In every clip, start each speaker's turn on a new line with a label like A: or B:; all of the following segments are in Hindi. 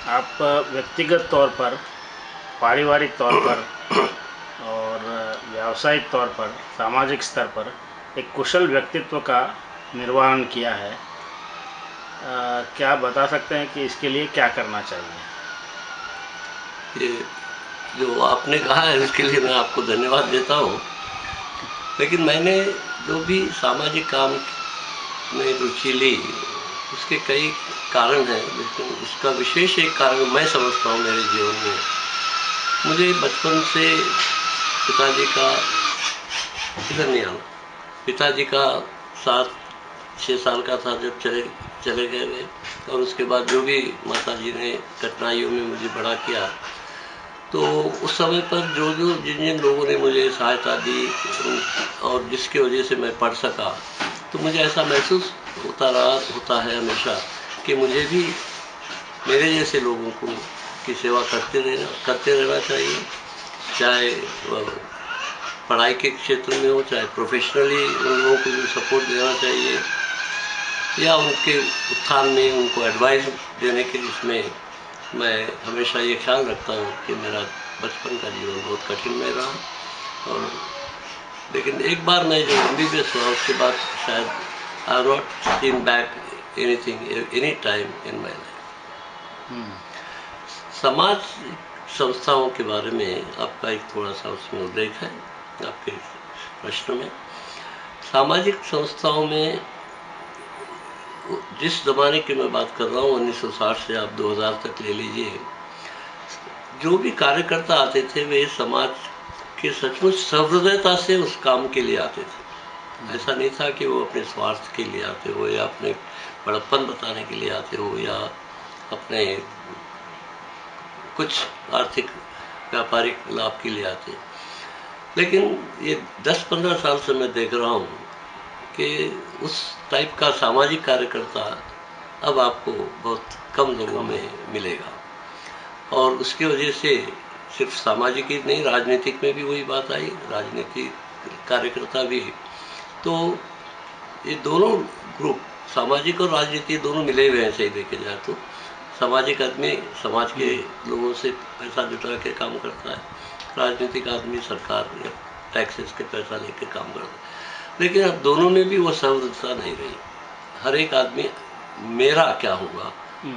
A: आप व्यक्तिगत तौर पर, पारिवारिक तौर पर और व्यावसायिक तौर पर, सामाजिक स्तर पर एक कुशल व्यक्तित्व का निर्वहन किया है। क्या आप बता सकते हैं कि इसके लिए क्या करना चाहिए?
B: ये जो आपने कहा है उसके लिए मैं आपको धन्यवाद देता हूँ। लेकिन मैंने जो भी सामाजिक काम में रुचि ली, उसके कई कारण हैं, लेकिन उसका विशेष एक कारण मैं समझता हूँ मेरे जीवन में। मुझे बचपन से पिताजी का, इधर नहीं आना, पिताजी का 7-6 साल का था जब चले गए वे। और उसके बाद जो भी माताजी ने कठिनाइयों में मुझे बड़ा किया, तो उस समय पर जो जिन जिन लोगों ने मुझे सहायता दी और जिसकी वजह से मैं पढ़ सका, तो मुझे ऐसा महसूस होता है हमेशा कि मुझे भी मेरे जैसे लोगों की सेवा करते रहना चाहिए। चाहे पढ़ाई के क्षेत्र में हो, चाहे प्रोफेशनली उन लोगों को भी सपोर्ट देना चाहिए, या उनके उत्थान में उनको एडवाइस देने के इसमें मैं हमेशा ये ख्याल रखता हूँ कि मेरा बचपन का जीवन बहुत कठिन में रहा। और लेकिन एक बार मैं जो MBBS हुआ, उसके बाद शायद I have not seen back anything any time in my life. समाज संस्थाओं के बारे में आपका एक थोड़ा सा उसमें उल्लेख है आपके प्रश्न में। सामाजिक संस्थाओं में जिस ज़माने की मैं बात कर रहा हूँ, 1960 से आप 2000 तक ले लीजिए, जो भी कार्यकर्ता आते थे वे समाज के सचमुच सहृदयता से उस काम के लिए आते थे। ऐसा नहीं था कि वो अपने स्वार्थ के लिए आते हो, या अपने बड़प्पन बताने के लिए आते हो, या अपने कुछ आर्थिक व्यापारिक लाभ के लिए आते। लेकिन ये 10-15 साल से मैं देख रहा हूँ कि उस टाइप का सामाजिक कार्यकर्ता अब आपको बहुत कम लोगों में मिलेगा। और उसकी वजह से सिर्फ सामाजिक ही नहीं, राजनीतिक में भी वही बात आई। राजनीतिक कार्यकर्ता भी, तो ये दोनों ग्रुप, सामाजिक और राजनीति, दोनों मिले हुए हैं सही देखे जाए तो। सामाजिक आदमी समाज के लोगों से पैसा जुटा के काम करता है, राजनीतिक आदमी सरकार या टैक्सेस के पैसा लेके काम करता है। लेकिन अब दोनों में भी वो सहृदयता नहीं रही। हर एक आदमी मेरा क्या होगा,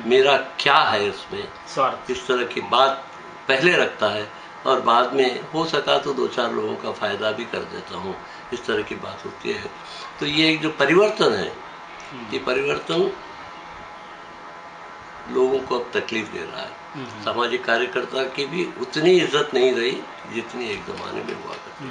B: मेरा क्या है, उसमें इस तरह की बात पहले रखता है, और बाद में हो सका तो 2-4 लोगों का फायदा भी कर देता हूँ, इस तरह की बात होती है। तो ये एक जो परिवर्तन है, ये परिवर्तन लोगों को अब तकलीफ दे रहा है। सामाजिक कार्यकर्ता की भी उतनी इज्जत नहीं रही जितनी एक जमाने में हुआ करती।